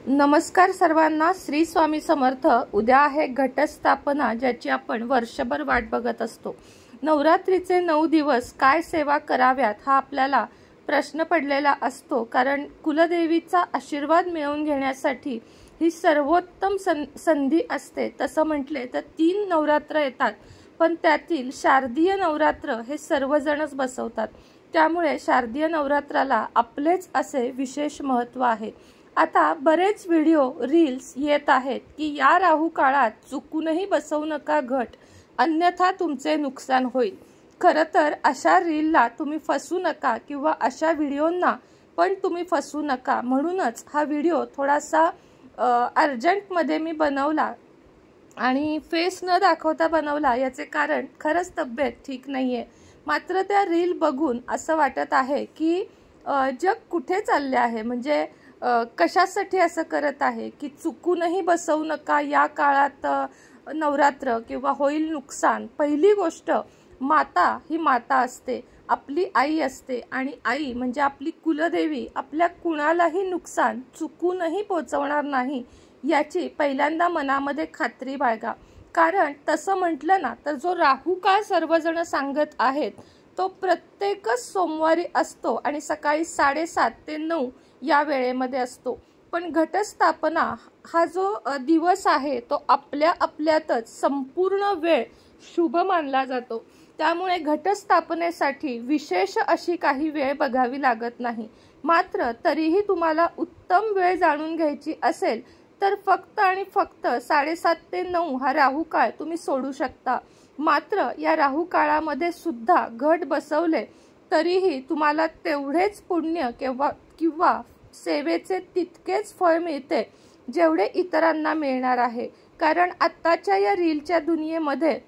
नमस्कार सर्वांना, श्री स्वामी समर्थ। उद्या आहे घटस्थापना, ज्याची आपण वर्षभर वाट बघत असतो। नवरात्रीचे 9 दिवस काय सेवा कराव्यात हा आपल्याला प्रश्न पडलेला असतो, कारण कुलदेवीचा आशीर्वाद मिळवून घेण्यासाठी ही सर्वोत्तम संधी असते। तसं म्हटले तर 3 नवरात्र येतात, पण त्यातील शारदीय नवरात्र हे सर्वजणच बसवतात। त्यामुळे शारदीय नवरात्राला आपलेच असे विशेष महत्त्व आहे। आता बरेच व्हिडिओ रील्स येत आहेत की या राहू काळात चुकूनही बसवू नका घट, अन्यथा तुमचे नुकसान होईल। खरं तर अशा रीलला तुम्ही फसू नका किंवा अशा व्हिडिओंना पण तुम्ही फसू नका, म्हणूनच हा व्हिडिओ थोडासा अर्जंटमध्ये मी बनवला आणि फेस न दाखवता बनवला। याचे कारण खरंच तब्येत ठीक नाही आहे, मात्र त्या रील बघून असं वाटत आहे की जग कुठे चालले आहे, म्हणजे कशासाठी असं करत आहे की चुकूनही बसवू नका या काळात नवरात्र किंवा होईल नुकसान। पहिली गोष्ट, माता ही माता असते, आपली आई असते, आणि आई म्हणजे आपली कुलदेवी आपल्या कुणालाही नुकसान चुकूनही पोचवणार नाही याची पहिल्यांदा मनामध्ये खात्री बाळगा। कारण तसं म्हटलं ना तर जो राहू काळ सर्वजण सांगत आहेत तो प्रत्येकच सोमवारी असतो आणि सकाळी 7:30 ते 9 या वेळेमध्ये असतो। पण घटस्थापना हा जो दिवस आहे तो आपल्या आपल्यातच संपूर्ण वेळ शुभ मानला जातो। त्यामुळे घटस्थापनेसाठी विशेष अशी काही वेळ बघावी लागत नाही। मात्र तरीही तुम्हाला उत्तम वेळ जाणून घ्यायची असेल तर फक्त आणि फक्त 7:30 ते 9 हा राहू काळ तुम्ही सोडू शकता। मात्र या राहू काळामध्ये सुद्धा घट बसवले तरीही तुम्हाला तेवढेच पुण्य किंवा सेवेचे तितकेच फळ मिळते जेवढे इतरांना मिळणार आहे। कारण आत्ताच्या या रीलच्या दुनियेमध्ये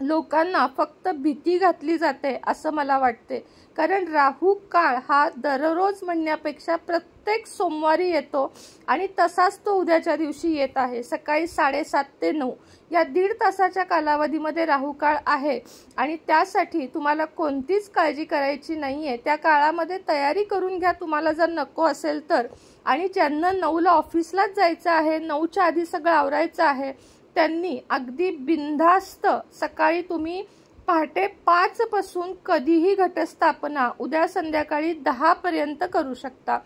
लोकांना फक्त भीती घातली जाते असं मला वाटते। कारण राहू काळ हा दररोज म्हणण्यापेक्षा प्रत्येक सोमवारी येतो आणि तसाच तो उद्याच्या दिवशी येत आहे। सकाळी 7:30 ते 9 या 1.5 तासाच्या कालावधीमध्ये राहू काळ आहे आणि त्यासाठी तुम्हाला कोणतीच काळजी करायची नाहीये। त्या काळामध्ये तयारी करून घ्या तुम्हाला जर नको असेल तर, आणि ज्यांना 9ला ऑफिसलाच जायचं आहे, 9च्या आधी सगळं आवरायचं आहे, त्यांनी अगदी बिनधास्त सकाळी तुम्ही पहाटे 5 पासून कधीही घटस्थापना उद्या संध्याकाळी 10 पर्यंत करू शकता।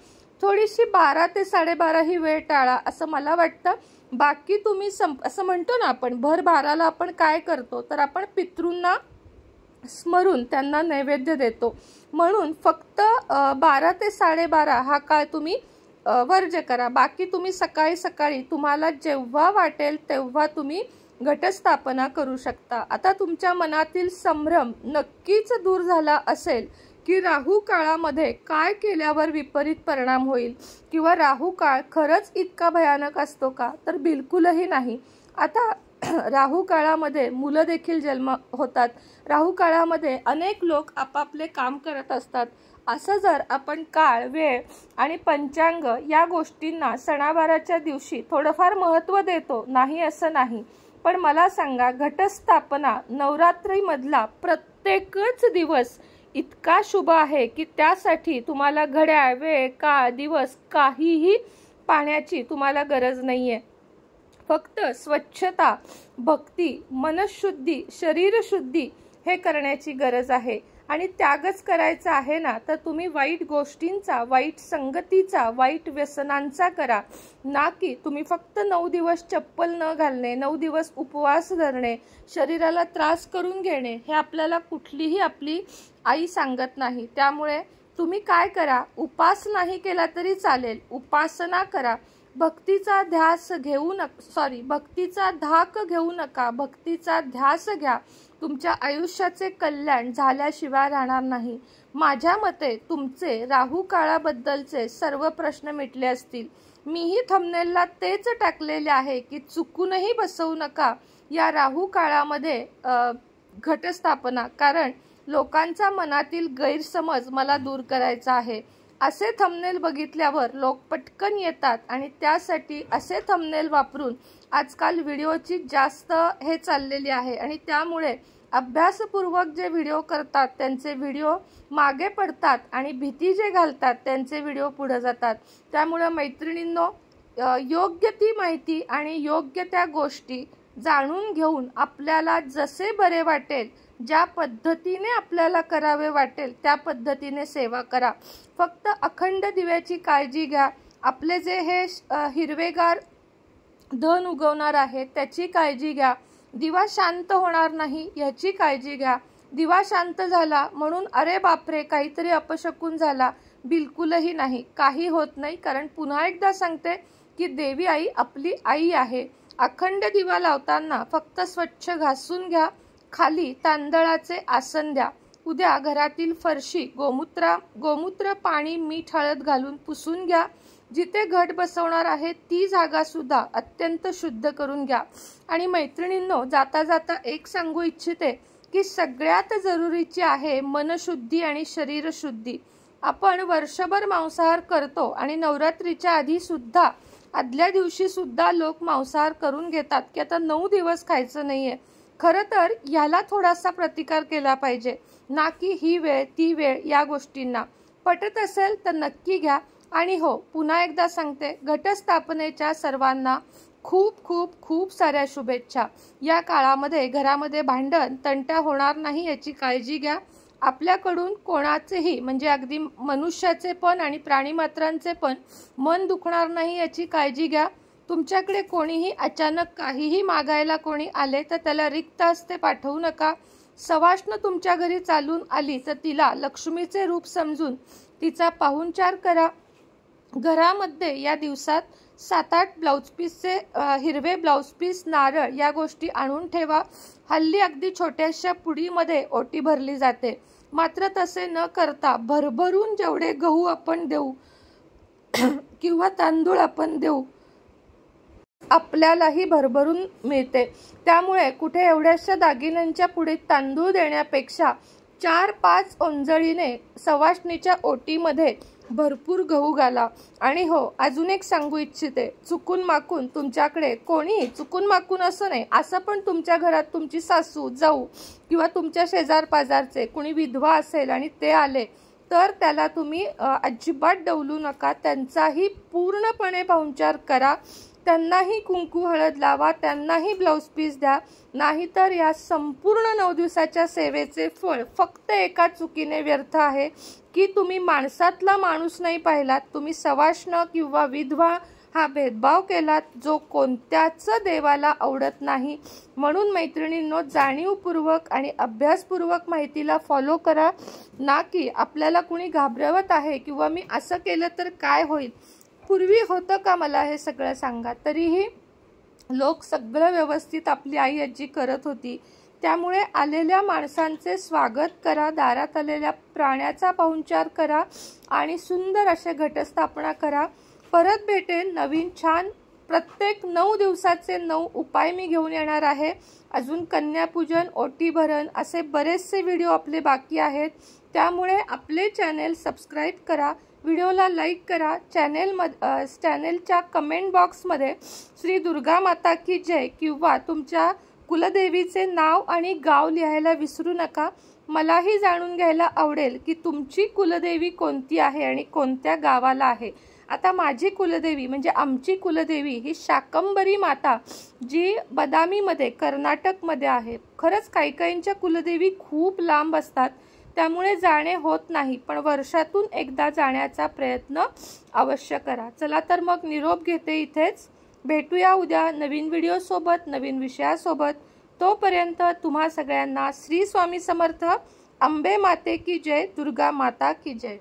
थोडीशी 12 ते 12:30 ही वेळ टाळा असं मला वाटतं। बाकी तुम्ही असं म्हणतो ना आपण भर 12ला आपण काय करतो तर आपण पितृंना स्मरून त्यांना नैवेद्य देतो, म्हणून फक्त 12 ते 12:30 हा काळ तुम्ही वर्ज्य करा। बाकी तुम्ही सकाळी सकाळी तुम्हाला जेव्हा वाटेल तेव्हा तुम्ही घटस्थापना करू शकता। आता तुमच्या मनातील संभ्रम नक्कीच दूर झाला असेल की राहू काळामध्ये काय केल्यावर विपरीत परिणाम होईल किंवा राहू काळ खरंच इतका भयानक असतो का, तर बिलकुलही नाही। आता राहू काळामध्ये मुलं देखील जन्म होतात, राहू काळामध्ये अनेक लोक आपापले काम करत असतात। असं जर आपण काळ, वेळ आणि पंचांग या गोष्टींना सणावाराच्या दिवशी थोडंफार महत्त्व देतो, नाही असं नाही, पण मला सांगा घटस्थापना नवरात्रीमधला प्रत्येकच दिवस इतका शुभ आहे की त्यासाठी तुम्हाला घड्याळ, वेळ, काळ, दिवस काहीही पाहण्याची तुम्हाला गरज नाहीये। फक्त स्वच्छता, भक्ती, मनशुद्धी, शरीरशुद्धी हे करण्याची गरज आहे आणि त्यागच करायचा आहे ना तर तुम्ही वाईट गोष्टींचा, वाईट संगतीचा, वाईट व्यसनांचा करा, ना की तुम्ही फक्त 9 दिवस चप्पल न घालणे, 9 दिवस उपवास धरणे, शरीराला त्रास करून घेणे हे आपल्याला कुठलीही आपली आई सांगत नाही। त्यामुळे तुम्ही काय करा, उपास नाही केला तरी चालेल, उपासना करा। भक्तीचा धाक घेऊ नका, भक्तीचा ध्यास घ्या, तुमच्या आयुष्याचे कल्याण झाल्याशिवाय राहणार नाही। माझ्या मते तुमचे राहू काळाबद्दलचे सर्व प्रश्न मिटले असतील। मीही थंबनेलला तेच टाकलेले आहे की चुकूनही बसवू नका या राहू काळामध्ये घटस्थापना, कारण लोकांचा मनातील गैरसमज मला दूर करायचा आहे। असे थंबनेल बघितल्यावर लोक पटकन येतात आणि त्यासाठी असे थंबनेल वापरून आजकाल व्हिडिओची जास्त हे चाललेली आहे आणि त्यामुळे अभ्यासपूर्वक जे व्हिडिओ करतात त्यांचे व्हिडिओ मागे पडतात आणि भीती जे घालतात त्यांचे व्हिडिओ पुढे जातात। त्यामुळे मैत्रिणींनो, योग्य ती माहिती आणि योग्य त्या गोष्टी जाणून घेऊन आपल्याला जसे बरे वाटेल, ज्या पद्धतीने आपल्याला करावे वाटेल त्या पद्धतीने सेवा करा. फक्त अखंड दिव्याची काळजी घ्या. आपले जे हे हिरवेगार धन उगवणार आहे त्याची काळजी घ्या. दिवा शांत होणार नाही याची काळजी घ्या. दिवा शांत झाला म्हणून अरे बापरे काहीतरी अपशकुन झाला, बिलकुलही नाही. काही होत नाही, कारण पुन्हा एकदा सांगते की देवी आई आपली आई आहे. अखंड दिवा लावताना फक्त स्वच्छ घासून घ्या. खाली तांदळाचे आसन द्या. उद्या घरातील फरशी गोमूत्र पाणी मीठ हळद घालून पुसून घ्या. जिथे घट बसवणार आहे ती जागा सुद्धा अत्यंत शुद्ध करून घ्या. आणि मैत्रिणींनो, जाता जाता एक सांगू इच्छिते की सगळ्यात जरुरीची आहे मनशुद्धी आणि शरीर शुद्धी. आपण वर्षभर मांसाहार करतो आणि नवरात्रीच्या आधी सुद्धा, आदल्या दिवशी सुद्धा लोक मांसाहार करून घेतात की आता 9 दिवस खायचं नाहीये. खरं तर याला थोडासा प्रतिकार केला पाहिजे, ना की ही वेळ ती वेळ या गोष्टींना. पटत असेल तर नक्की घ्या. आणि हो, पुन्हा एकदा सांगते, घटस्थापनेच्या सर्वांना खूप खूप खूप साऱ्या शुभेच्छा. या काळामध्ये घरामध्ये भांडण तंटा होणार नाही याची काळजी घ्या. आपल्याकडून कोणाचेही, म्हणजे अगदी मनुष्याचे पण आणि प्राणीमात्रांचे पण मन दुखणार नाही याची काळजी घ्या. तुमच्याकडे कोणीही अचानक काहीही मागायला कोणी आले तर त्याला रिक्त हस्ते पाठवू नका. सवाष्ण तुमच्या घरी चालून आली तर तिला लक्ष्मीचे रूप समजून तिचा पाहुणचार करा. घरामध्ये या दिवसात 7-8 ब्लाउज पीसचे हिरवे ब्लाउज पीस, नारळ या गोष्टी आणून ठेवा. हल्ली अगदी छोट्याशा पुडीमध्ये ओटी भरली जाते, मात्र तसे न करता भरभरून जेवढे गहू आपण देऊ किंवा तांदूळ आपण देऊ आपल्यालाही भरभरून मिळते. त्यामुळे कुठे एवढ्याशा दागिन्यांच्या पुढे तांदूळ देण्यापेक्षा 4-5 ओंजळीने सवाष्णीच्या ओटीमध्ये भरपूर गहू घाला. आणि हो, अजून एक सांगू इच्छिते, चुकून माकून तुमच्याकडे कोणी चुकून माकून असं नाही, असं पण तुमच्या घरात तुमची सासू, जाऊ किंवा तुमच्या शेजार पाजारचे कुणी विधवा असेल आणि ते आले तर त्याला तुम्ही अजिबात डवलू नका. त्यांचाही पूर्णपणे पाहुणचार करा. त्यांनाही कुंकू हळद लावा, त्यांनाही ब्लाउज पीस द्या. नाहीतर या संपूर्ण 9 दिवसाच्या सेवेचे फळ फक्त एका चुकीने व्यर्थ आहे की तुम्ही माणसातला माणूस नाही पाहिलात, तुम्ही सवाष्ण किंवा विधवा हा भेदभाव केलात, जो कोणत्याच देवाला आवडत नाही. म्हणून मैत्रिणींनो, जाणीवपूर्वक आणि अभ्यासपूर्वक माहितीला फॉलो करा, ना की आपल्याला कुणी घाबरवत आहे किंवा मी असं केलं तर काय होईल. पूर्वी होतं का मला हे सगळं सांगा, तरीही लोक सगळं व्यवस्थित आपली आई आजी करत होती. त्यामुळे आलेल्या माणसांचे स्वागत करा, दारात आलेल्या प्राण्याचा पाहुणचार करा आणि सुंदर असे घटस्थापना करा. परत भेटेन नवीन छान प्रत्येक 9 दिवसाचे 9 उपाय मी घेऊन येणार आहे. अजून कन्यापूजन, ओटी भरण असे बरेचसे व्हिडिओ आपले बाकी आहेत. त्यामुळे आपले चॅनेल सबस्क्राईब करा, व्हिडिओला लाईक करा. चॅनेलच्या कमेंट बॉक्समध्ये श्री दुर्गा माता की जय किंवा तुमच्या कुलदेवीचे नाव आणि गाव लिहायला विसरू नका. मलाही जाणून घ्यायला आवडेल की तुमची कुलदेवी कोणती आहे आणि कोणत्या गावाला आहे. आता माझी कुलदेवी म्हणजे आमची कुलदेवी ही शाकंभरी माता, जी बदामीमध्ये कर्नाटकमध्ये आहे. खरंच काही काहींच्या कुलदेवी खूप लांब असतात, त्यामुळे जाणे होत नाही, पण वर्षातून एकदा जाण्याचा प्रयत्न अवश्य करा. चला तर मग निरोप घेते इथेच. भेटूया उद्या नवीन व्हिडिओसोबत, नवीन विषयासोबत. तोपर्यंत तुम्हा सगळ्यांना श्री स्वामी समर्थ. अंबे माते की जय, दुर्गा माता की जय.